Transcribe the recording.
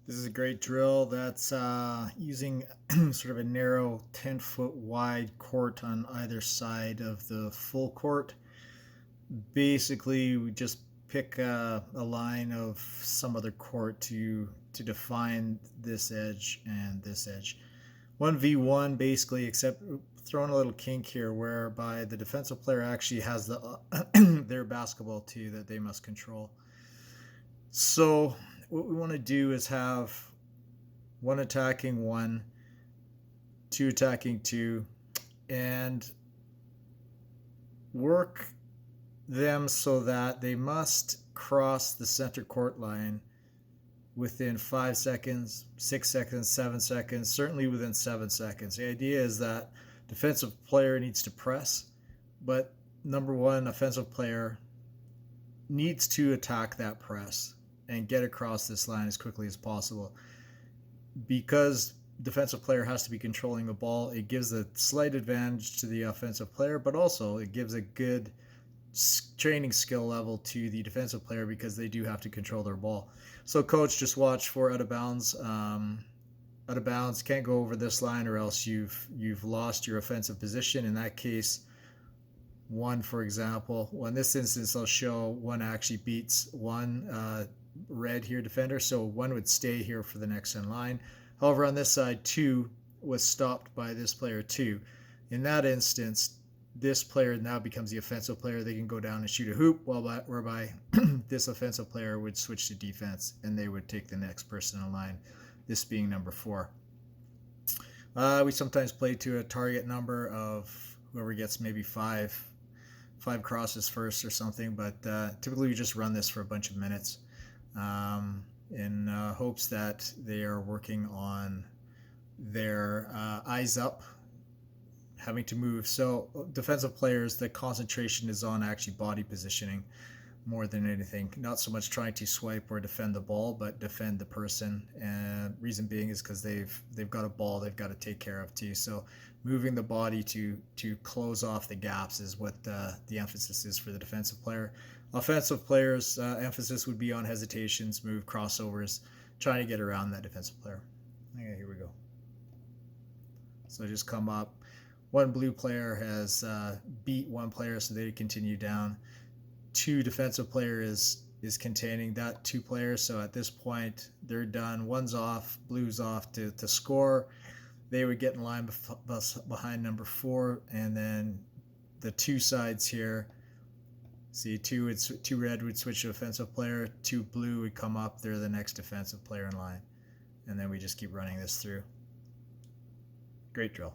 This is a great drill that's using sort of a narrow 10-foot wide court on either side of the full court. Basically, we just pick a line of some other court to define this edge and this edge. 1v1 basically, except throwing a little kink here whereby the defensive player actually has their basketball too that they must control. So what we want to do is have one attacking one, two attacking two, and work them so that they must cross the center court line within 5 seconds, 6 seconds, 7 seconds, certainly within 7 seconds. The idea is that defensive player needs to press, but number one, offensive player needs to attack that press and get across this line as quickly as possible. Because defensive player has to be controlling the ball, it gives a slight advantage to the offensive player, but also it gives a good training skill level to the defensive player because they do have to control their ball. So coach, just watch for out of bounds. Out of bounds, can't go over this line or else you've lost your offensive position. In that case, one, for example, well, in this instance, I'll show one actually beats one red here defender, so one would stay here for the next in line. However, on this side, two was stopped by this player two. In that instance, this player now becomes the offensive player. They can go down and shoot a hoop, whereby this offensive player would switch to defense and they would take the next person in line, this being number 4. We sometimes play to a target number of whoever gets maybe five crosses first or something, but typically we just run this for a bunch of minutes in hopes that they are working on their eyes up, having to move. So defensive players, the concentration is on actually body positioning more than anything, not so much trying to swipe or defend the ball, but defend the person. And reason being is because they've got a ball they've got to take care of too. So moving the body to close off the gaps is what the emphasis is for the defensive player. Offensive players, emphasis would be on hesitations, move, crossovers, trying to get around that defensive player. Okay, here we go. So just come up. One blue player has beat one player, so they continue down. Two defensive player is containing that two players, so at this point they're done. One's off, blue's off to score. They would get in line behind number 4, and then the two sides here, see, two red would switch to offensive player, two blue would come up, they're the next defensive player in line, and then we just keep running this through. Great drill.